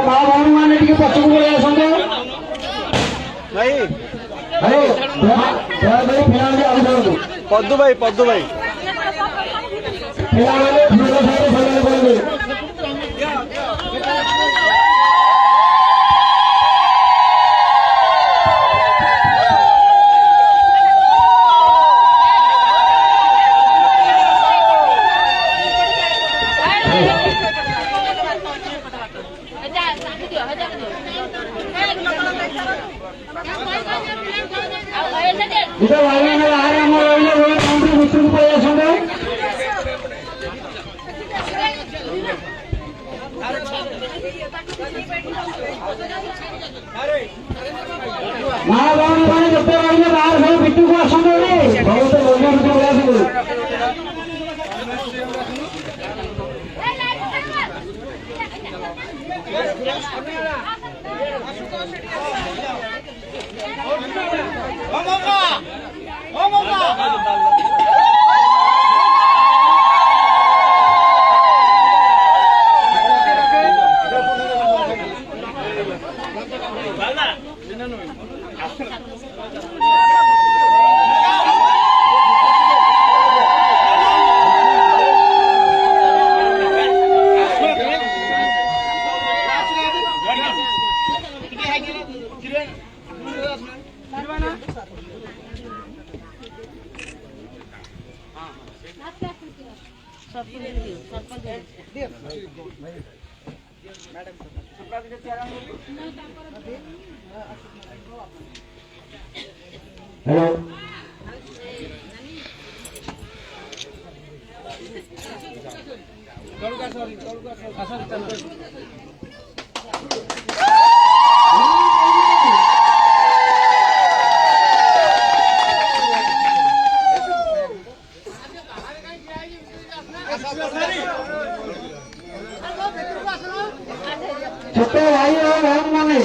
माँ भौणी मैंने पचक पड़े आसते भाई भाई पद्दू भाई माँ भौणी मैंने जिते रही बाहर सब पिट्टू को आसते बहुत लोग हेलो छोटे भाई और बहन माने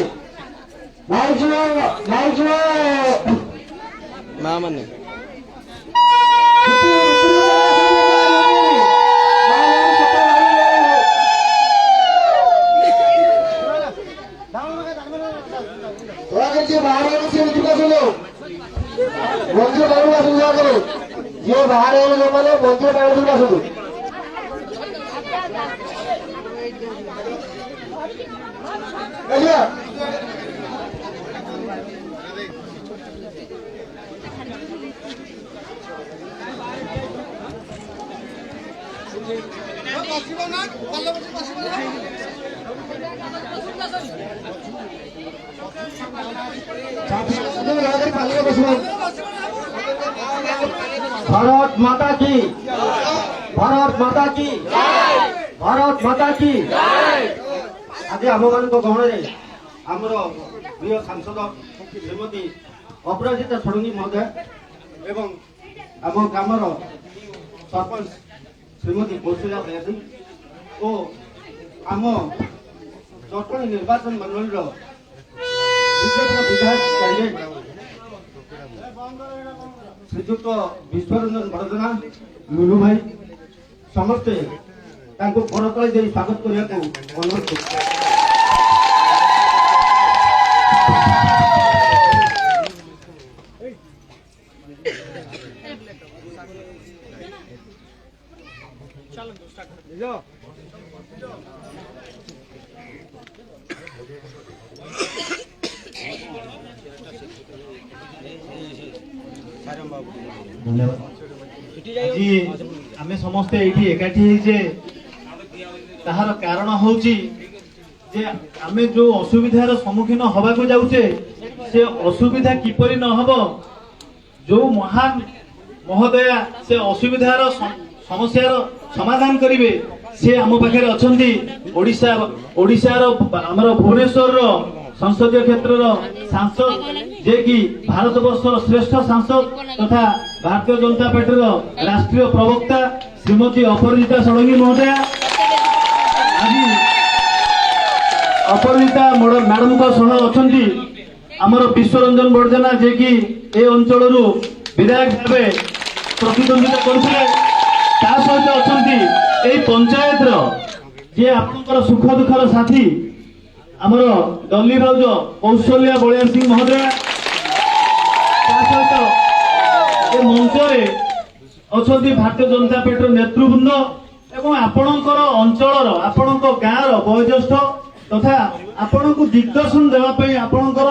माँ मने बंधु टाइम सुविधा करो जी बाहर मैंने बंधु टाइम सुविधा शुरू भारत माता की भारत माता की भारत माता की आज आम मान गहण आमर प्रिय सांसद श्रीमती अपराजिता षडंगी महोदय एवं आम ग्रामर सरपंच श्रीमती कौशल्या प्रयासी और आम जटणी निर्वाचन मंडल विधायक कैंडिडेट श्रीजुक्त विश्वरंजन बड़जना लुलु भाई समस्ते करतली दे स्वागत करने को अनुरोध आज आम समस्ते ये एकाठी ताहार कारण हूँ आम जो असुविधार सम्मुखीन हवा को जाऊे से असुविधा किपरि न हब जो महान महोदया से असुविधार समस्यार समाधान करेंगे से आम पाखे अच्छा ओडिशार आमर भुवनेश्वर संसदीय क्षेत्र सांसद जे कि भारत वर्ष श्रेष्ठ सांसद तथा भारतीय जनता पार्टी राष्ट्रीय प्रवक्ता श्रीमती अपराजिता षडंगी महोदया आज अपराजिता मैडम अच्छा आमर विश्वरंजन बड़जेना जे कि ए अंचल विधायक भाव प्रतिद्वंदिता करथिले ता सहित अछंती ए पंचायत रो जे आपनकर सुख दुखर साथी आमर डल्ली भाउज कौशल्या बलिया सिंह महोदय ता सहित ए मंचरे अछंती भारतीय जनता पार्टी नेतृवृंद एवं आपणकर अंचल आपणक गाँव वयोज्येष्ठ तथा आपण को दिग्दर्शन देवाई आपणकर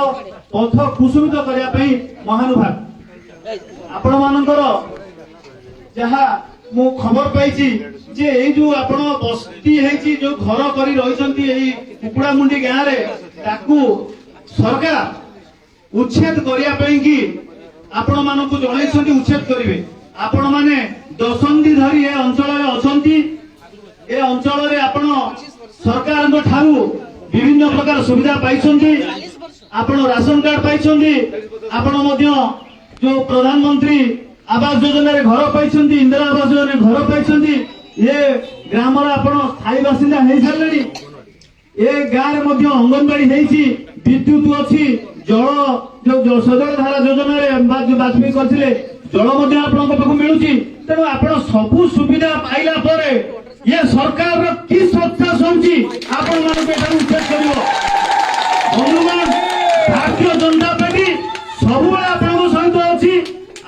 पथ कुसुमित करने महानुभाव आपण मानकर जहा मु खबर पाई जे ए जो आपण बस्ती है जो घर कर रही कुकुड़ा मुंडी गाँव रे ताकू सरकार उच्छेद करने की आपण मान जन उच्छेद करेंगे आपण मैंने दशंधि धरी ए अंचल अच्छा ए अंचल आपण सरकार ठारू विभिन्न प्रकार सुविधा पाई आपण राशन कार्ड पाई आपण जो प्रधानमंत्री आवास योजना रे घर पाई इंदिरा आवास योजना घर पाई ये ग्राम स्थायी बासिंदा हो सारे ए गाँव में अंगनवाड़ी विद्युत अच्छी जल जो सजल धारा योजना रे वाजपेयी करथिले जल मिलूँ तेणु आप सबू सुविधा पाइला परे ये सरकार कि सत्ता सोची आपण मान उच्छेद कर बंधुमान भारतीय जनता पार्टी सब सहित अच्छी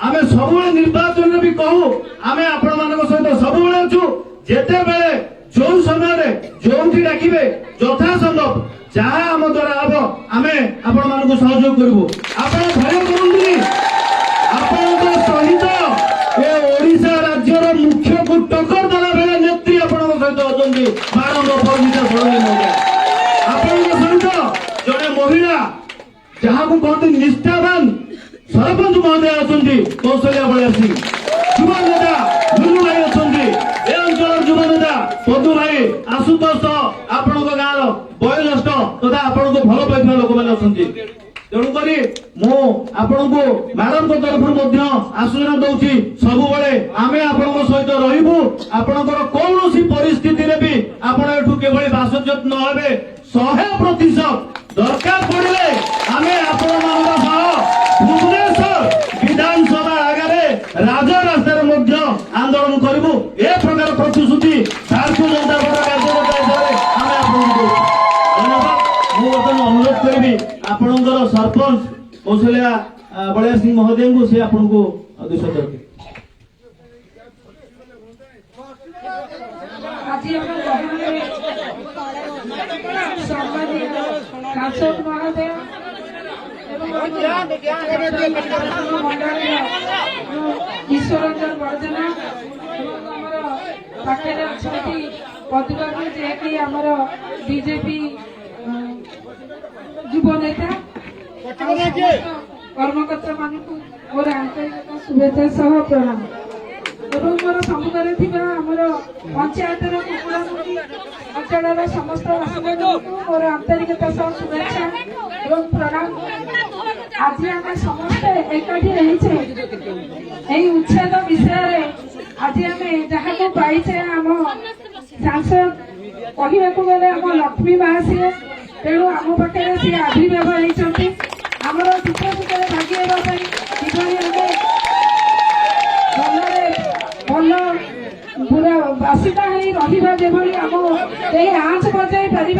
आम सब निर्वाचन भी कहू आम आपण मान सहित सब अच्छु जिते बेले जो समय जो डाकिबे यथा संभव जहाँ आम द्वारा हम आम आपण मान सहयोग करूँ आप भय करनी आपण सहित ए ओडिशा राज्यर मुख्य को टक्कर देला बेले नेत्री आपण सहित अछंती मानव परमिता सरणी महोदय आपण सहित जड़े महिला जहाँ को कहते निष्ठावान सरपंच महोदय अछंती कौशल्या बलिया सिंह युवा नेता लुलु भाई अछंती ए अंचल युवा नेता पदु भाई आशुतोष आपण गाँव वयोज्येष्ठ तथा आपण को भल पाइबा लोक मैंने अछंती तेणुकरी मु आपण को मैडम को तरफ आसूचना दौची सब आम आपण सहित रही आपणकर कौन परिस्थिति रे भी आपण एठू केवल बासज्योत न हे 100% दरकार पड़े आम आपण भुवनेश्वर विधानसभा आगे राजरास्तार आंदोलन करूँ ए प्रकार प्रतिश्रुति भारतीय जनता पार्टी कार्यकर्ता आम आपको धन्यवाद मु बर्तमान अनुरोध करी आपणकर सरपंच कौशल्या बलिया सिंह महोदय को सी आपको दुष्ट रखे ईश्वरंजन बड़जेना पाखे पदुबाबू जे कि आमर बीजेपी युव नेता कर्मकर्ता मान मोर आंतरिक शुभेच्छा सह प्रणाम एवं मोर सम्मुखें थिबा आमर पंचायतर कुकुड़ामुंडी अंचल समस्त वासी मोर आंतरिकता सह शुभेच्छा एवं प्रणाम आज आम समस्ते एकाठी रही उच्छेद विषय आज आम जहाँ को पाइचे आम सांसद कहवाक गले आम लक्ष्मी माँ सी तेणु आम पाखे सी आविर्भाव होती आमर दुख सुख भागी किभली भल पूरा बासिंदा रहा जेभली आम आँच बजाई पारे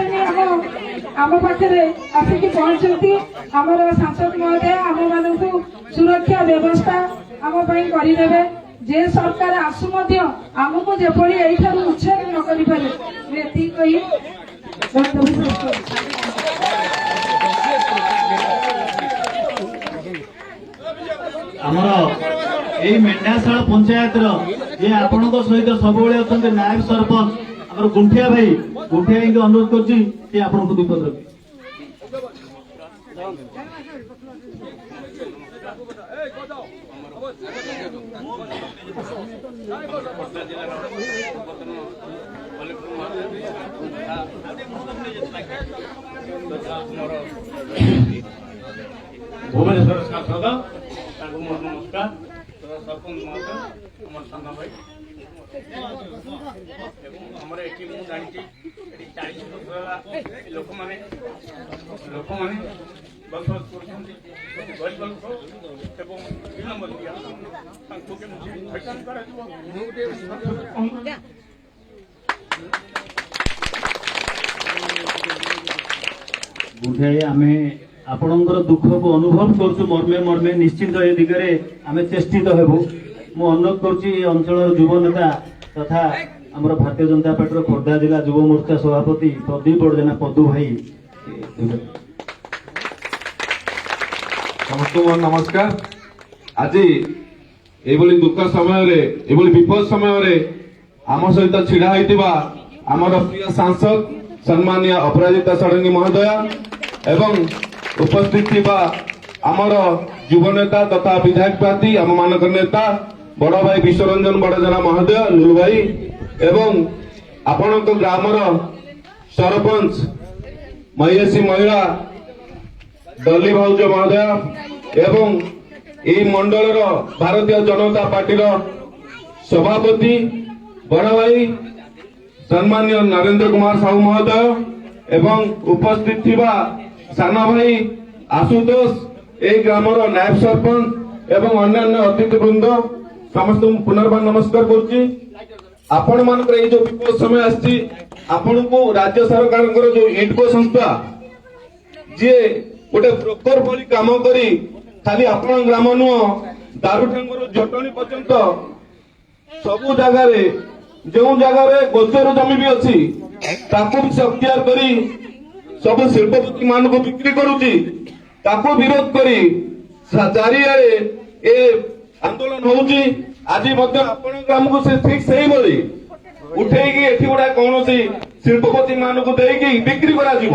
आम पाखे आसिक पहुंचती आमर सांसद महोदय आम मान सुरक्षा व्यवस्था आम करदे जे सरकार आसु आमको जेपरी यही उच्छेद न करें आमर यही मेढाशाला पंचायत ये आपण सहित सब अच्छा नायक सरपंच आम गुंठिया भाई को अनुरोध कर आपको विपद रखे भुवनेश्वर सांसद नमस्कार सरपंच महोदय सान भाई जानी 40 वर्ष लोक मैंने ବସବାସ କରୁଛନ୍ତି ଗରିବ ଲୋକ ଏବଂ ଦିନମଜୁରିଆ ତାଙ୍କୁ କେମିତି ହଇରାଣ କରାଯିବ ବୁଝାଇ ଆମେ ଆପଣଙ୍କର ଦୁଃଖକୁ ଅନୁଭବ କରୁଛୁ ମର୍ମେ ମର୍ମେ ନିଶ୍ଚିନ୍ତ ଏ ଦିଗରେ ଆମେ ଚେଷ୍ଟିତ ହେବୁ। ମୁଁ ଅନୁରୋଧ କରୁଛି ଏ ଅଞ୍ଚଳର ଯୁବ ନେତା ତଥା ଆମର ଭାରତୀୟ ଜନତା ପାର୍ଟିର ଖୋର୍ଦ୍ଧା ଜିଲ୍ଲା ଯୁବ ମୋର୍ଚ୍ଚା ସଭାପତି ପ୍ରଦୀପ ବଡ଼ଜେନା ପଦୁ ଭାଇ। ସମସ୍ତଙ୍କୁ ନମସ୍କାର। ଆଜି ଏଭଳି ଦୁଃଖ ସମୟରେ ଏଭଳି ବିପଦ ସମୟରେ ଆମ ସହିତ ଛିଡା ହୋଇଥିବା ଆମର ପ୍ରିୟ ସାଂସଦ ସମ୍ମାନୀୟ ଅପରାଜିତା ଷଡଙ୍ଗୀ ମହୋଦୟା ଏବଂ ଉପସ୍ଥିତ ଥିବା ଆମର ଯୁବ ନେତା ତଥା ବିଧାୟକ ପ୍ରାର୍ଥୀ ଆମ ମାନଙ୍କର ନେତା ବଡ ଭାଇ ବିଶ୍ୱରଞ୍ଜନ ବଡ଼ଜେନା ମହୋଦୟ ଲୁଲୁ ଭାଇ ଏବଂ ଆପଣଙ୍କ ଗ୍ରାମର ସରପଞ୍ଚ ମହିଷୀ ମହିଳା ଡଲି ଭାଉଜ ମହୋଦୟ ଏବଂ ଏହି ମଣ୍ଡଳର ଭାରତୀୟ ଜନତା ପାର୍ଟିର ସଭାପତି ବଡ ଭାଇ ସମ୍ମାନୀୟ ନରେନ୍ଦ୍ର କୁମାର ସାହୁ ମହୋଦୟ ଏବଂ ଉପସ୍ଥିତ ଥିବା ସାନ ଭାଇ ଆଶୁତୋଷ ଏହି ଗ୍ରାମର ନାୟବ ସରପଞ୍ଚ ଏବଂ ଅନ୍ୟାନ୍ୟ ଅତିଥିବୃନ୍ଦ ସମସ୍ତଙ୍କୁ ପୁନର୍ବାର ନମସ୍କାର କରୁଛି। ଆପଣ ମାନଙ୍କର ଏଇ ଯୋଉ ବିପଦ ସମୟ ଆସିଛି ଆପଣଙ୍କୁ ରାଜ୍ୟ ସରକାରଙ୍କର ଯୋଉ ଇଡକୋ ସଂସ୍ଥା ଯିଏ ଗୋଟେ ବ୍ରୋକର ଭଳି କାମ କରି ଖାଲି ଆପଣଙ୍କ ଗ୍ରାମ ନୁହଁ ଦାରୁଠାଙ୍ଗରୁ ଜଟଣୀ ପର୍ଯ୍ୟନ୍ତ ସବୁ ଜାଗାରେ ଯେଉଁ ଜାଗାରେ ଗୋଚର ଜମି ବି ଅଛି ତାକୁ ବି ଅକ୍ତିଆର କରି ସବୁ ଶିଳ୍ପପତି ମାନଙ୍କୁ ବିକ୍ରି କରୁଛି ତାକୁ ବିରୋଧ କରି ଚାରିଆଡେ ଏ ଆନ୍ଦୋଳନ ହଉଛି। ଆଜି ମଧ୍ୟ ଆପଣଙ୍କ ଗ୍ରାମକୁ ସେ ଠିକ ସେଇଭଳି ଉଠେଇକି ଏଠି ଗୁଡା କୌଣସି ଶିଳ୍ପପତି ମାନଙ୍କୁ ଦେଇକି ବିକ୍ରି କରାଯିବ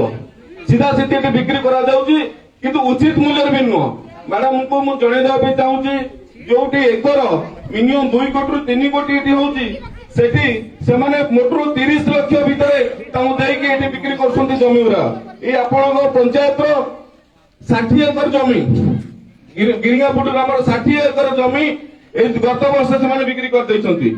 ସିଧା ସିଧି ଏଠି ବିକ୍ରି କରାଯାଉଛି କିନ୍ତୁ ଉଚିତ ମୂଲ୍ୟରେ ବି ନୁହଁ। ମ୍ୟାଡାମଙ୍କୁ ମୁଁ ଜଣେଇଦେବା ପାଇଁ ଚାହୁଁଛି ଯୋଉଠି ଏକର ମିନିମମ୍ 2 କୋଟିରୁ 3 କୋଟି ଏଠି ହଉଛି ସେଠି ସେମାନେ ମୋଟରୁ 30 ଲକ୍ଷ ଭିତରେ ତାଙ୍କୁ ଦେଇକି ଏଠି ବିକ୍ରି କରୁଛନ୍ତି ଜମି ଗୁରା। ଏଇ ଆପଣଙ୍କ ପଞ୍ଚାୟତର 60 ଏକର ଜମି ଗିରିଙ୍ଗାପୁଟ ଗ୍ରାମର 60 ଏକର ଜମି ଏଇ ଗତ ବର୍ଷ ସେମାନେ ବିକ୍ରି କରିଦେଇଛନ୍ତି।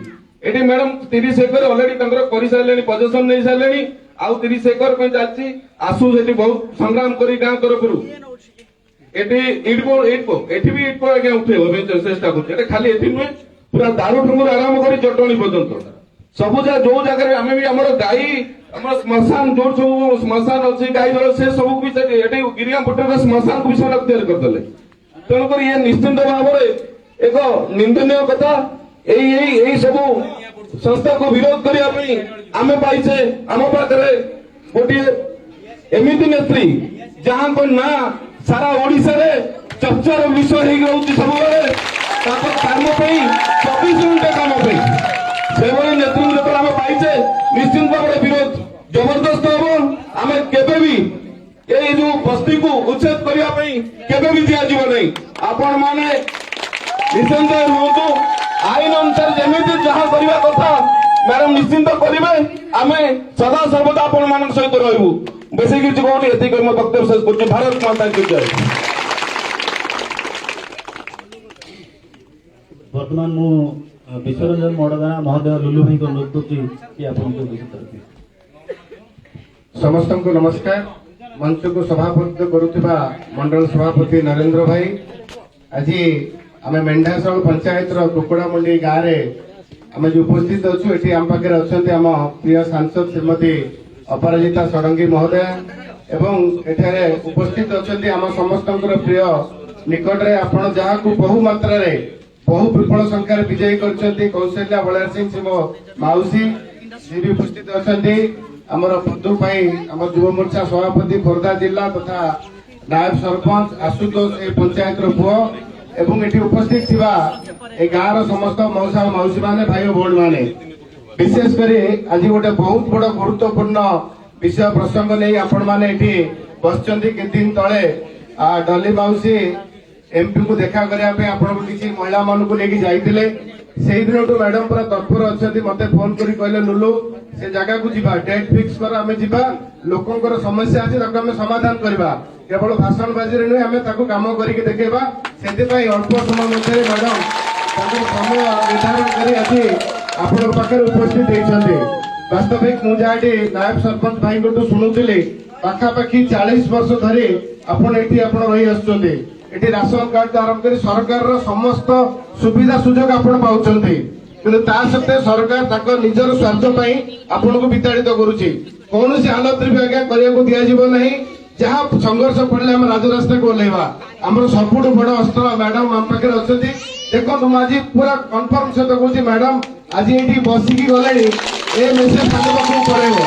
ଏଠି ମ୍ୟାଡାମ 30 ଏକର ଅଲରେଡି ତାଙ୍କର କରିସାରିଲେଣି ପଜେସନ ନେଇ ସାରିଲେଣି ଆଉ 30 ଏକର ପାଇଁ ଚାଲିଛି ଆସୁ ସେଠି ବହୁତ ସଂଗ୍ରାମ କରି ଗାଁ ତରଫରୁ ଏଠି ଏଠି ବି ଇଟକୋ ଆଜ୍ଞା ଉଠେଇବ ପାଇଁ ଚେଷ୍ଟା କରୁଛି। ଏଟା ଖାଲି ଏଠି ନୁହେଁ ପୁରା ଦାରୁଠୁଙ୍ଗରୁ ଆରମ୍ଭ କରି ଜଟଣୀ ପର୍ଯ୍ୟନ୍ତ ସବୁ ଯୋଉ ଜାଗାରେ ଆମେ ବି ଆମର ଗାଈ ଆମର ଶ୍ମଶାନ ଯୋଉ ସବୁ ଶ୍ମଶାନ ଅଛି ଗାଈ ଦଳ ସେ ସବୁକୁ ବି ଏଠି ଗିରିଙ୍ଗାପୁଟର ଶ୍ମଶାନକୁ ବି ସେମାନେ ତିଆରି କରିଦେଲେ। ତେଣୁକରି ଇଏ ନିଶ୍ଚିନ୍ତ ଭାବରେ ଏକ ନିନ୍ଦନୀୟ କଥା। ଏଇ ସବୁ ସଂସ୍ଥାକୁ ବିରୋଧ କରିବା ପାଇଁ ଆମେ ପାଇଛେ ଆମ ପାଖରେ ଗୋଟିଏ ଏମିତି ନେତ୍ରୀ ଯାହାଙ୍କ ନାଁ ସାରା ଓଡିଶାରେ ଚର୍ଚ୍ଚାର ବିଷୟ ହେଇକି ରହୁଛି ସବୁବେଳେ ତାଙ୍କ କାମ ପାଇଁ 24 ଘଣ୍ଟା କାମ ପାଇଁ ସେଭଳି ନେତୃତ୍ୱ ଯେତେବେଳେ ଆମେ ପାଇଛେ ନିଶ୍ଚିତ ଭାବରେ ବିରୋଧ ଜବରଦସ୍ତ ହବ। ଆମେ କେବେ ବି ଏଇ ଯୋଉ ବସ୍ତିକୁ ଉଚ୍ଛେଦ କରିବା ପାଇଁ କେବେ ବି ଦିଆଯିବ ନାହିଁ। ଆପଣ ମାନେ ନିଶ୍ଚିନ୍ତ ରୁହନ୍ତୁ ଆଇନ ଅନୁସାରେ ଯେମିତି ଯାହା କରିବା କଥା ମ୍ୟାଡାମ ନିଶ୍ଚିନ୍ତ କରିବେ। ଆମେ ସଦା ସର୍ବଦା ଆପଣ ମାନଙ୍କ ସହିତ ରହିବୁ। ବେଶୀ କିଛି କହୁନି ଏତିକି ମୋ ବକ୍ତବ୍ୟ ଶେଷ କରୁଛି। ଭାରତ ମାତା କି ଜୟ। ବର୍ତ୍ତମାନ ମୁଁ ବିଶ୍ୱରଞ୍ଜନ ବଡ଼ଜେନା ମହୋଦୟ ଲୁଲୁ ଭାଇଙ୍କୁ ଅନୁରୋଧ କରୁଛି କି ଆପଣଙ୍କୁ ସମସ୍ତଙ୍କୁ ନମସ୍କାର। ମଞ୍ଚକୁ ସଭାପତିତ୍ୱ କରୁଥିବା ମଣ୍ଡଳ ସଭାପତି ନରେନ୍ଦ୍ର ଭାଇ ଆଜି ଆମେ ମେଣ୍ଢାଶଳ ପଞ୍ଚାୟତର କୁକୁଡ଼ାମଣ୍ଡି ଗାଁରେ ଆମେ ଯୋଉ ଉପସ୍ଥିତ ଅଛୁ ଏଠି ଆମ ପାଖରେ ଅଛନ୍ତି ଆମ ପ୍ରିୟ ସାଂସଦ ଶ୍ରୀମତୀ ଅପରାଜିତା ଷଡଙ୍ଗୀ ମହୋଦୟା ଏବଂ ଏଠାରେ ଉପସ୍ଥିତ ଅଛନ୍ତି ଆମ ସମସ୍ତଙ୍କର ପ୍ରିୟ ନିକଟରେ ଆପଣ ଯାହାକୁ ବହୁ ମାତ୍ରାରେ ବହୁ ବିପୁଳ ସଂଖ୍ୟାରେ ବିଜୟୀ କରିଛନ୍ତି କୌଶଲ୍ୟା ବଳିଆର ସିଂ ସେ ମୋ ମାଉସୀ ସେ ବି ଉପସ୍ଥିତ ଅଛନ୍ତି। ଆମର ପଦୁ ପାଇଁ ଆମ ଯୁବ ମୋର୍ଚ୍ଚା ସଭାପତି ଖୋର୍ଦ୍ଧା ଜିଲ୍ଲା ତଥା ନାୟବ ସରପଞ୍ଚ ଆଶୁତୋଷ ଏ ପଞ୍ଚାୟତର ପୁଅ ଏବଂ ଏଠି ଉପସ୍ଥିତ ଥିବା ଏ ଗାଁର ସମସ୍ତ ମଉସା ଓ ମାଉସୀ ମାନେ ଭାଇ ଓ ଭଉଣୀ ମାନେ ବିଶେଷ କରି ଆଜି ଗୋଟେ ବହୁତ ବଡ ଗୁରୁତ୍ୱପୂର୍ଣ୍ଣ ବିଷୟ ପ୍ରସଙ୍ଗ ନେଇ ଆପଣ ମାନେ ଏଠି ବସିଛନ୍ତି। କିଛି ଦିନ ତଳେ ଡଲି ମାଉସୀ एमपी को देखा करने आपको किसी महिला मानक लेकिन जाइए से दिन मैडम पूरा तत्पर अच्छा मत फोन कर कहले लुलु से जगह को जीवा डेट फिक्स कर आम जा लोकर समस्या अच्छे आम समाधान करवा केवल भाषण बाजी नुहे आम कम करके देखा से अल्प समय मध्य मैडम समय निर्धारण कर पाखे उपस्थित होती वास्तविक मुझे नायब सरपंच भाई शुणुली पाखापाखि 40 वर्ष धरी ଆପଣ ଏଠି ଆପଣ ରହି ଆସୁଛନ୍ତି। ଏଠି ରାସନ କାର୍ଡ ଆରମ୍ଭ କରି ସରକାରର ସମସ୍ତ ସୁବିଧା ସୁଯୋଗ ଆପଣ ପାଉଛନ୍ତି, କିନ୍ତୁ ତା ସତ୍ତ୍ୱେ ସରକାର ତାଙ୍କ ନିଜର ସ୍ୱାର୍ଥ ପାଇଁ ଆପଣଙ୍କୁ ବିତାଡ଼ିତ କରୁଛି। କୌଣସି ହାଲତରେ ବି ଆଜ୍ଞା କରିବାକୁ ଦିଆଯିବ ନାହିଁ। ଯାହା ସଂଘର୍ଷ ପଡ଼ିଲେ ଆମେ ରାଜରାସ୍ତାକୁ ଓହ୍ଲେଇବା। ଆମର ସବୁଠୁ ବଡ ଅସ୍ତ୍ର ମ୍ୟାଡାମ ଆମ ପାଖରେ ଅଛନ୍ତି। ଦେଖନ୍ତୁ ମୁଁ ଆଜି ପୁରା କନଫର୍ମ ସହିତ କହୁଛି ମ୍ୟାଡାମ ଆଜି ଏଠି ବସିକି ଗଲେଣି, ଏ ମେସେଜ ତାଙ୍କ ପାଖକୁ ପଳେଇବ।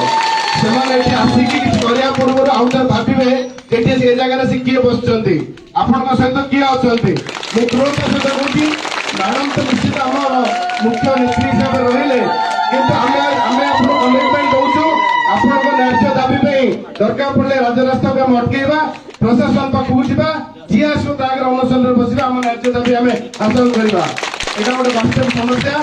ସେମାନେ ଏଠି ଆସିକି କିଛି କରିବା ପୂର୍ବରୁ ଆଉ ଥରେ ଭାବିବେ ଏଠି ଏ ଜାଗାରେ ସେ କିଏ ବସିଛନ୍ତି, ଆପଣଙ୍କ ସହିତ କିଏ ଅଛନ୍ତି। ମୁଁ ତୁରନ୍ତ ସହିତ କହୁଛି ମ୍ୟାଡାମ ତ ନିଶ୍ଚିତ ଆମର ମୁଖ୍ୟ ନେତ୍ରୀ ହିସାବରେ ରହିଲେ, କିନ୍ତୁ ଆମେ ଆପଣଙ୍କୁ କମିଟମେଣ୍ଟ ଦଉଛୁ ଆପଣଙ୍କ ନ୍ୟାଯ୍ୟ ଦାବି ପାଇଁ ଦରକାର ପଡ଼ିଲେ ରାଜରାସ୍ତାକୁ ଆମେ ଅଟକେଇବା, ପ୍ରଶାସନ ପାଖକୁ ଯିବା, ଯିଏ ଆସିବ ତା ଆଗରେ ଅନଶନରେ ବସିବା, ଆମ ନ୍ୟାଯ୍ୟ ଦାବି ଆମେ ହାସଲ କରିବା। ଏଇଟା ଗୋଟେ ବାସ୍ତବ ସମସ୍ୟା।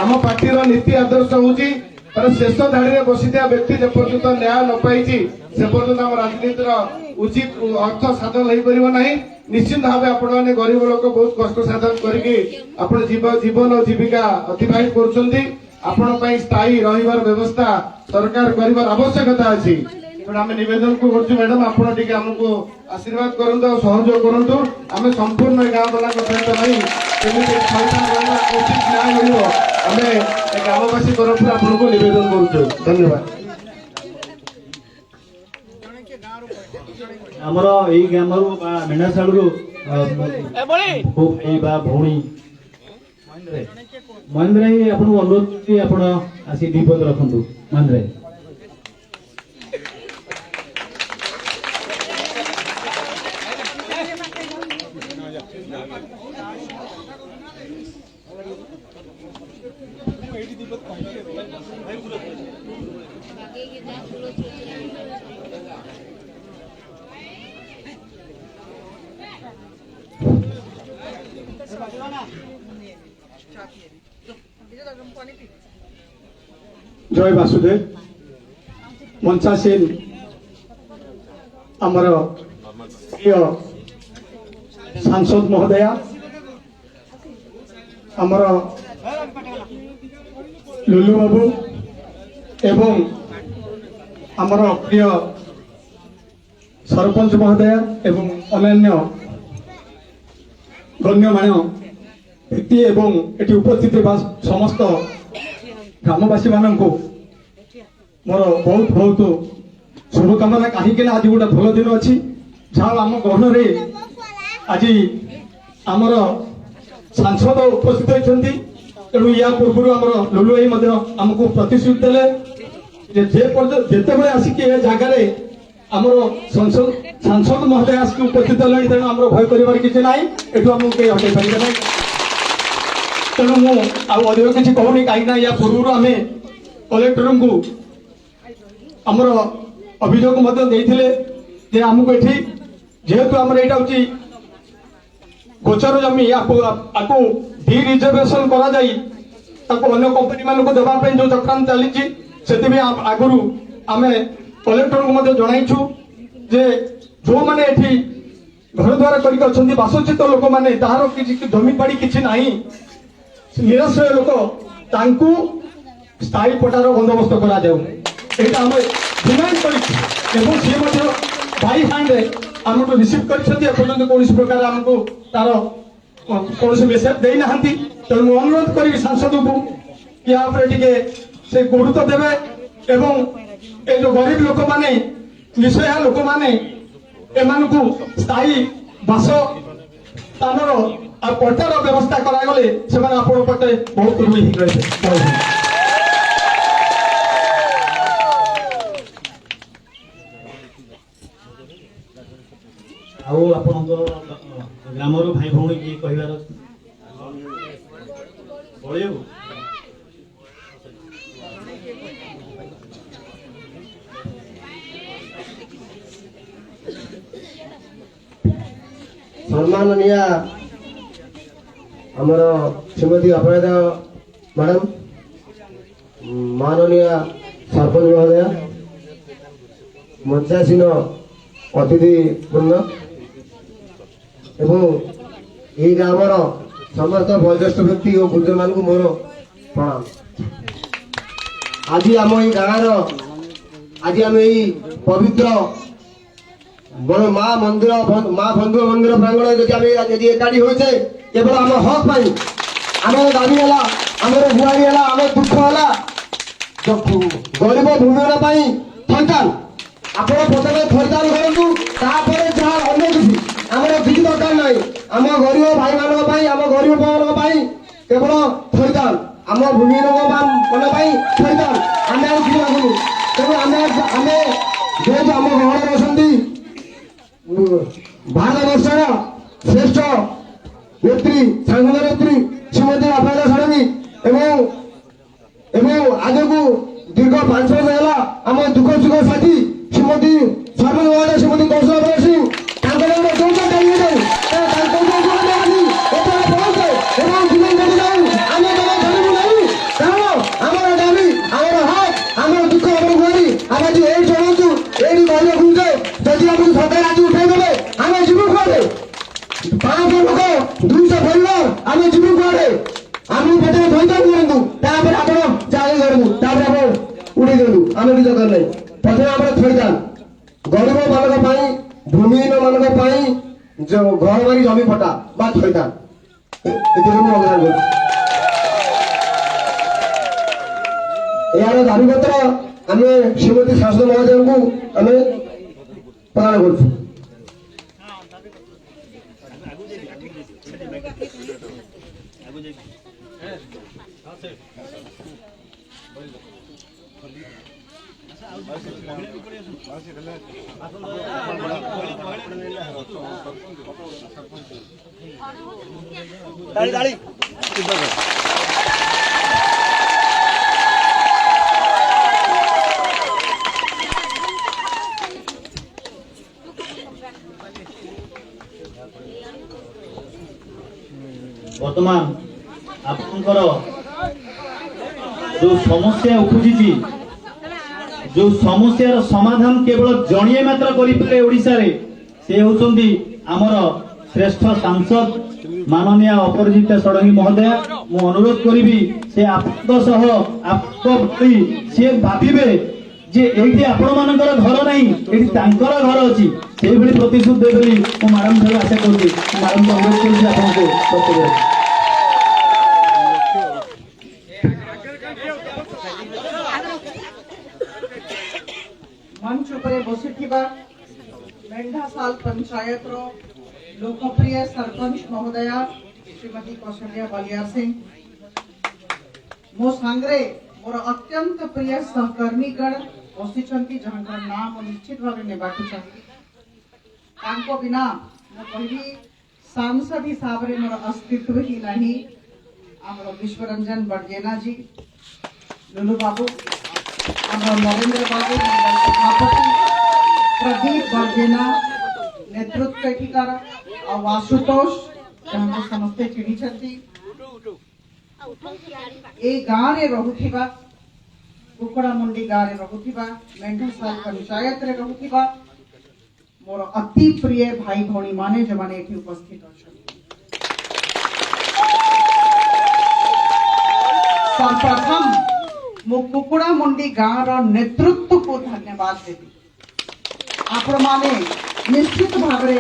ଆମ ପାର୍ଟିର ନୀତି ଆଦର୍ଶ ହଉଛି ତାର ଶେଷ ଧାଡିରେ ବସିଥିବା ବ୍ୟକ୍ତି ଯେପର୍ଯ୍ୟନ୍ତ ନ୍ୟାୟ ନ ପାଇଛି ସେ ପର୍ଯ୍ୟନ୍ତ ଆମ ରାଜନୀତିର ଉଚିତ ଅର୍ଥ ସାଧନ ହେଇପାରିବ ନାହିଁ। ନିଶ୍ଚିତ ଭାବେ ଆପଣମାନେ ଗରିବ ଲୋକ ବହୁତ କଷ୍ଟ ସାଧନ କରିକି ଆପଣ ଜୀବନ ଓ ଜୀବିକା ଅତିବାହିତ କରୁଛନ୍ତି। ଆପଣଙ୍କ ପାଇଁ ସ୍ଥାୟୀ ରହିବାର ବ୍ୟବସ୍ଥା ସରକାର କରିବାର ଆବଶ୍ୟକତା ଅଛି। ଆମେ ନିବେଦନକୁ କରୁଛୁ ମ୍ୟାଡାମ ଆପଣ ଟିକେ ଆମକୁ ଆଶୀର୍ବାଦ କରନ୍ତୁ ଆଉ ସହଯୋଗ କରନ୍ତୁ। ଆମେ ସମ୍ପୂର୍ଣ୍ଣ ଗାଁ ବାଲାଙ୍କ ସହିତ ରହି କେମିତି ସମାଧାନ କରିବା ଉଚିତ ନ୍ୟାୟ ମିଳିବ ଆମେ ଗ୍ରାମବାସୀ ତରଫରୁ ଆପଣଙ୍କୁ ନିବେଦନ କରୁଛୁ। ଧନ୍ୟବାଦ। ଆମର ଏଇ ଗ୍ରାମରୁ ବା ମେଣ୍ଢାଶାଳରୁ ଭାଇ ବା ଭଉଣୀ ମହେନ୍ଦ୍ର ଭାଇ ଆପଣଙ୍କୁ ଅନୁରୋଧ କରୁଛି ଆପଣ ଆସି ଦୁଇ ପଦ ରଖନ୍ତୁ। ମହେନ୍ଦ୍ର ଭାଇ जय वासुदेव मंचासीन आमर प्रिय सांसद महोदया आमर लुलु बाबू एवं आमर प्रिय सरपंच महोदया एवं अन्य गण्यमान्य व्यक्ति एवं एटी उपस्थित समस्त ग्रामवासी मानक मोर बहुत बहुत शुभकामना। कहीं आज गोटे भल दिन अच्छी जहाँ आम गहन आज आमर सांसद उपस्थित होती तेणु या पूर्व आम लुलु भाई आमको प्रतिश्रुति देले जिते बड़े आसिक जगार आमर सांसद महोदय आसिक उपस्थित है तेणु आम भय कर किसी ना एठू आमको कहीं हटई पारे ना तेणु मुझे किसी कहूनी कहीं या पूर्व आम कलेक्टर को आमर अभियोग आमको ये जेहेतु आम यहाँ हूँ गोचर जमी आपको डी रिजर्वेशन कर कंपनी मान को देवाई जो चक्रांत चली से आगु आम कलेक्टर को जनईचु जे जो मैंने ये घर द्वार कर बासचित लोक मैंने तार जमी बाड़ी किसी ना निराश्रय लोक तांकु स्थायी पटार बंदोबस्त करा डिमांड कर बाई हैंड आमको रिसीव करपर्यंत कौन प्रकार आमको तार कौन मेसेज देना तेणु मुझे अनुरोध करी सांसद को कि से गुरुत्व देवे एवं ये जो गरीब लोक मैंने निशया लोक मैंने एमानकु स्थायी बास स्थानर पट्टार व्यवस्था करागले से पटे बहुत ऋणी रहे। ग्रामर भाई भौणी किए कहबार सम्माननीय आमर श्रीमती अपराधा मैडम माननीय सरपंच महोदय मंचासीन अतिथि पूर्ण एवं यही ग्रामर समस्त वयोज्येष्ठ व्यक्ति और गुरुजन मान को मोर प्रणाम। आज आम गाँव आज आम यही पवित्र বড় মা মন্দির মা বন্ধু মন্দির প্রাঙ্গণে যদি আমি যদি একাঠি হয়েছে কেবল আমার হক পাই আমার দাবি হলা আমার গুহারি হলা আমার দুঃখ হলা গরিব ভূমিহীন পাই ଥଇଥାନ ଆପଣ ପ୍ରଥମେ ଥଇଥାନ କରନ୍ତୁ ତାପରେ ଯାହା ଅନ୍ୟ କିଛି ଆମର କିଛି ଦରକାର ନାହିଁ ଆମ ଗରିବ ଭାଇମାନଙ୍କ ପାଇଁ ଆମ ଗରିବ ମାନଙ୍କ ପାଇଁ କେବଳ ଥଇଥାନ ଆମ ଭୂମିହୀନ ମାନଙ୍କ ପାଇଁ ଥଇଥାନ ଆମେ ଆଉ କିଛି ମାଗୁନୁ ତେଣୁ ଆମେ ଯେହେତୁ ଆମ ଗହଣରେ ଅଛନ୍ତି ଭାରତବର୍ଷର ଶ୍ରେଷ୍ଠ ନେତ୍ରୀ ସାଂସଦ ନେତ୍ରୀ ଶ୍ରୀମତୀ ଅପରାଜିତା ଷଡ଼ଙ୍ଗୀ ଏବଂ ଆଗକୁ ଦୀର୍ଘ 5 ବର୍ଷ ହେଲା ଆମ ଦୁଃଖ ସୁଖ ସାଥୀ ଶ୍ରୀମତୀ ସର୍ବଣ ମହାଦେବ ଶ୍ରୀମତୀ କୌଶଳ ସିଂ ତାଙ୍କ ନାମରେ ଯୋଉଟା ଚାଲିବେ ତାଙ୍କ ଯୋଉଟା ଆଜି ଏତେ ପହଞ୍ଚେ ଏବଂ ଜୀବନ କରି ଯାଉ ଆମେ ଜମା ଛାଡ଼ିବୁ ନାହିଁ କାରଣ ଆମର ଦାବି ଆମର ହକ୍ ଆମର ଦୁଃଖ ଆମର ଗୁହାରି ଆମେ ଆଜି ଏଇଠି ଚଳଉଛୁ ଏଇଠି କହିଲେ ବୁଝେ ଯଦି ଆମକୁ ସରକାର ଆଜି ଉଠେଇଦେବେ ଆମେ ଯିବୁ କୁଆଡ଼େ 500 ଲୋକ 200 ପରିବାର ଆମେ ଯିବୁ କୁଆଡ଼େ ଆମକୁ ପ୍ରଥମେ ଥଇଥାନ କରନ୍ତୁ ତାପରେ ଆପଣ ଚାଲି କରନ୍ତୁ ତାପରେ ଆପଣ ଉଡେଇ ଦିଅନ୍ତୁ ଆମେ କିଛି ଦରକାର ନାହିଁ ପ୍ରଥମେ ଆମର ଥଇଥାନ ଗରିବ ମାନଙ୍କ ପାଇଁ ଭୂମିହୀନ ମାନଙ୍କ ପାଇଁ ଘର ବାରି ଜମି ପଟା ବା ଥଇଥାନ ଏଥିରେ ମୁଁ ଅବଦାନ କରୁଛି ଏହାର ଦାବିପତ୍ର ଆମେ ଶ୍ରୀମତୀ ଶାସନ ମହୋଦୟଙ୍କୁ ଆମେ ପ୍ରଦାନ କରୁଛୁ ताली ताली ବର୍ତ୍ତମାନ ଆପଣଙ୍କର ଯୋଉ ସମସ୍ୟା ଉପୁଜିଛି ଯୋଉ ସମସ୍ୟାର ସମାଧାନ କେବଳ ଜଣିଏ ମାତ୍ର କରିପାରେ ଓଡ଼ିଶାରେ ସେ ହେଉଛନ୍ତି ଆମର ଶ୍ରେଷ୍ଠ ସାଂସଦ ମାନନୀୟ ଅପରାଜିତା ଷଡ଼ଙ୍ଗୀ ମହୋଦୟା ମୁଁ ଅନୁରୋଧ କରିବି ସେ ଆପଣଙ୍କ ସହ ସେ ଭାବିବେ ଯେ ଏଇଠି ଆପଣମାନଙ୍କର ଘର ନାହିଁ ଏଠି ତାଙ୍କର ଘର ଅଛି ସେଇଭଳି ପ୍ରତିଶ୍ରୁତି ଦେବେ ବୋଲି ମୁଁ ମ୍ୟାଡାମ ଠାରୁ ଆଶା କରୁଛି ମ୍ୟାଡାମଙ୍କୁ ଅନୁରୋଧ କରୁଛି ଆପଣଙ୍କୁ ବକ୍ତବ୍ୟ मंच उपरे बसिथिबा मेंढासाल पंचायत रो लोकप्रिय सरपंच महोदया श्रीमती कौशल्या बलियार सिंह मो सांगरे मोर अत्यंत प्रिय सहकर्मी गण बसिचंती जहांकर नाम निश्चित भावे नेबाकु चाहिए तांको बिना मो कहबी सांसद हिसाब रे मोर अस्तित्व ही नहीं हमर विश्वरंजन बड़जेना जी लुलु बाबू नरेंद्र बाबू सभापति प्रदीप बर्जेना नेतृत्व एठिकार और आशुतोष जहाँ समस्ते चिन्हिछंती ए गाँव रे रहुथिबा कुकड़ामुंडी गाँव रे रहुथिबा मेंढासाल पंचायत रे रहुथिबा मोर अति प्रिय भाई भौणी माने जो माने एठी उपस्थित अछंती सर्वप्रथम मु कुकुड़ामुंडी गाँव नेतृत्व को धन्यवाद देवी आपण माने निश्चित भाव में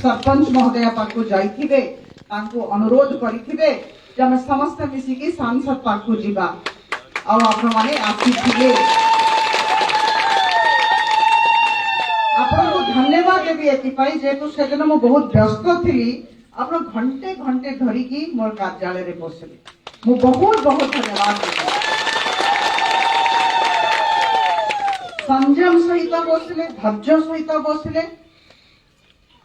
सरपंच महोदय पाखु जाइथिबे तांको अनुरोध करिथिबे जे हम समस्त मिसिकी सांसद पाखु जिबा आ आपण माने आसीथिबे आपण को धन्यवाद देवी एति पई जेतु सेदिन मु बहुत व्यस्त थिली आपण घंटे घंटे धरी की मोर कार्यालय रे बसले मु बहुत बहुत धन्यवाद देवी संयम सहित बसले धैर्य सहित बसले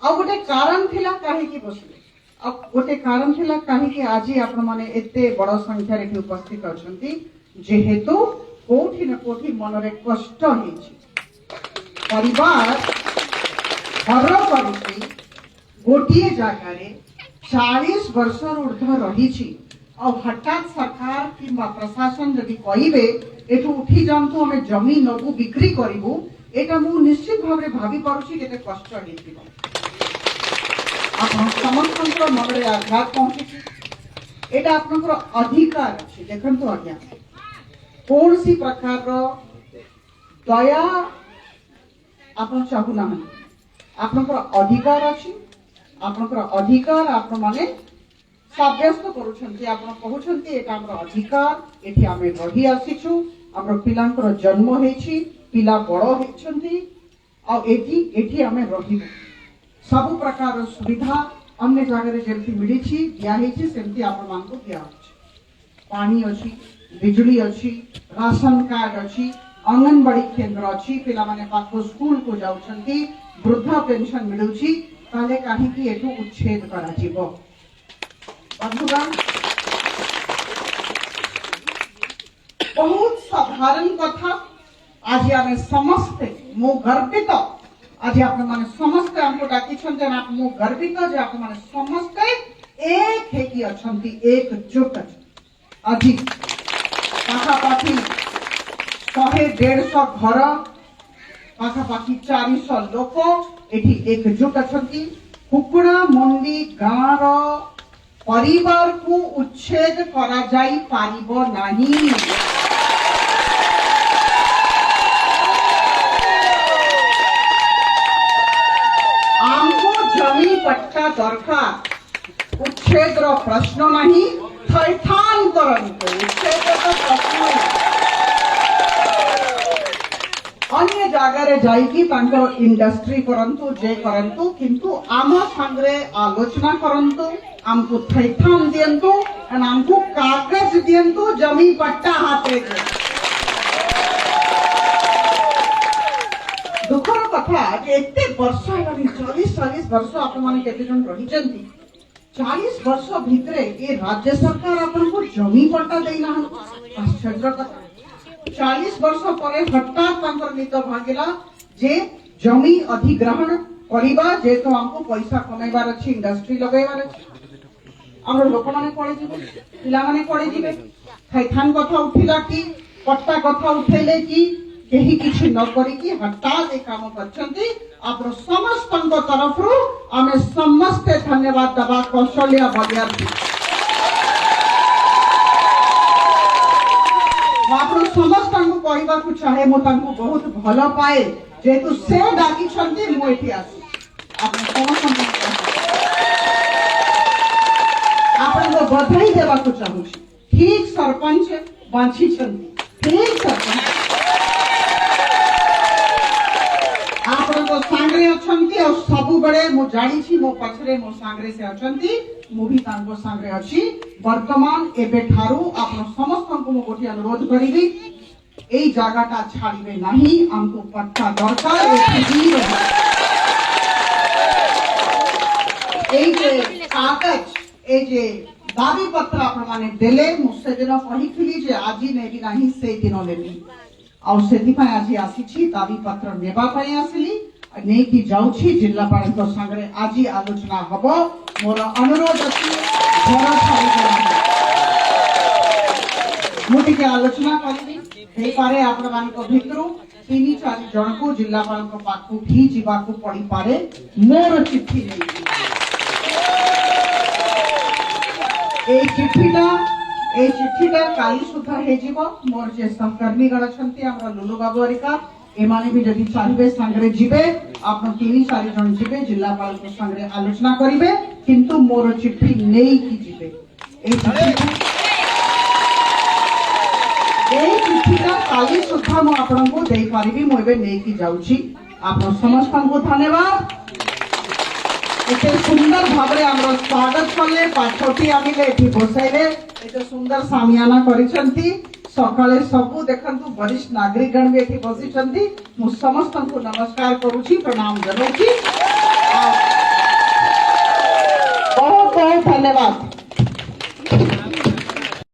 आ गोटे कारण थिला काहे की बसले आ गोटे कारण थिला काहे की आज आपण माने एते बड़ संख्या रे उपस्थित अछंती जेहेतु कोठी न कोठी मन रे कष्ट हिची परिवार घर करके गोटिए जगह रे 40 वर्ष ऊर्ध्व रही और हठात सरकार कि प्रशासन जदि कहिबे एठू उठी जांतु हमें जमी नबु बिक्री करिवु एटा मु निश्चित भाव रे भाबी पारुछि केते कष्ट हेतिबो आपण समस्तंकर मन रे आघात पहुंची एटा आपनकर अधिकार अछि देखंतु आज्ञा कोनसी प्रकार रो दया आपण चाहू ना आपनकर अधिकार अछि आपनकर अधिकार आपण माने साब्यस्त करूछंती आपण कहउछंती एटा हमर अधिकार एठी आमे रही आसीछु हमर पिलांकर जन्म हेछि पिला बड़ हेछंती आ एठी आमे रहिबु सब प्रकार सुविधा अन्य जगह जेमती मिलिछि दिया हेछि सेमती आपण मानको दिया अछि पानी अछि बिजली अछि राशन कार्ड अछि अंगनवाड़ी केंद्र अछि पिला माने पाखो स्कूल को जाउछंती वृद्धा पेंशन मिलुछि ताले काहे कि एठु उच्छेद करा जिवो बंधुगण बहुत साधारण कथा आज आमे समस्त मो गर्वित आज आपण माने समस्त हमको डाकी छन्ते ना मो गर्वित जे आपण माने समस्त एक हे कि अछंती एकजुट आज पाखापाखि 100-150 घर पाखापाखि 400 लोक एठी एकजुट अछंती कुकुड़ा मंडी गाँव परिवार को उच्छेद करा जाई पारिबो नाही आमको जमी पट्टा दरकार उच्छेद रो प्रश्न नहीं थैथान करंतु उच्छेद रो प्रश्न नहीं अन्य जगह जाइकी तांकर इंडस्ट्री करंतु जे करंतु किंतु आम संगरे आलोचना करंतु आमको थैथान दियंतु एंड आमको कागज दियंतु जमी पट्टा हाथे दुखर कथा जे एते वर्ष हेलानी 40 वर्ष आपण माने केते जन रहिचंती 40 वर्ष भितरे ए राज्य सरकार आपण को जमी पट्टा देना आश्चर्य कथा 40 वर्ष पर हठात तांकर नीत भागिला जे जमी अधिग्रहण करिबा जे तो हमको पैसा कमाइबार अछि इंडस्ट्री लगैबार अछि हमर लोक माने पड़े जिवे पिला माने पड़े जिवे खैथान कथा उठिला कि पट्टा कथा उठैले कि केही किछि न करी कि हठात ए काम करछंती आपरो समस्तଙ୍କ तरफरु आमे समस्त धन्यवाद दबा कौशल्या बलियार आपरो समस्तଙ୍କୁ कहबाकू चाहे मो तांको बहुत भलो पाए जेतु से डाकी छंती मो एठी आसी आपन समस्त आपन को बधाई देबाकू चाहूछी ठीक सरपंच बांची छंती ठीक सरपंच आपन को सांगरे अछंती और सबु बड़े मो जानी छी मो पछरे मो सांगरे से अछंती मो भी तांको सांगरे अछि वर्तमान एबे ठारू आपन समस्तଙ୍କୁ मो गोटी अनुरोध करिबी एई जागाटा छाड़िबे नाही हमको पट्टा दरकार एई जे कागज एई जे दाबी पत्र आपण माने देले मु से दिन कहिथिली जे आजी नेबी नाही से दिन लेबी और सेति पय आजी आसीछि दाबी पत्र नेबा पय आसीली नै कि जाउछि जिल्लापालक संगरे आजी आलोचना हबो मोर अनुरोध अछि घर छाड़ी मुटी के आलोचना करिबी हे पारे आपण मानक भितरु 3-4 जन को जिल्लापालक पाखु भी जीवाकू पड़ी पारे मोर चिट्ठी नै ए चिट्ठीटा काली सुधा हे जीवो मोर जे सहकर्मी गण छंती हमरा लुलु बाबू हरिका एमाने भी जदि चाहिबे संगरे जिबे आपण 3-4 जन जिबे जिल्लापाल को संगरे आलोचना करिवे किंतु मोर चिट्ठी नेई की जिबे ए चिट्ठीटा काली सुधा मो आपण को देई पारिबी मो एबे नेई की जाउची आपण समस्त को धन्यवाद एते सुंदर भाबरे हमरो स्वागत करले पाछोटी आनिले एठी बसाइले एते सुंदर सामियाना करिसंती सकाळे सबु देखंतु वरिष्ठ नागरिक गण भी एठी बसिसंती मु समस्त को नमस्कार करूची प्रणाम जनाउची बहुत बहुत धन्यवाद।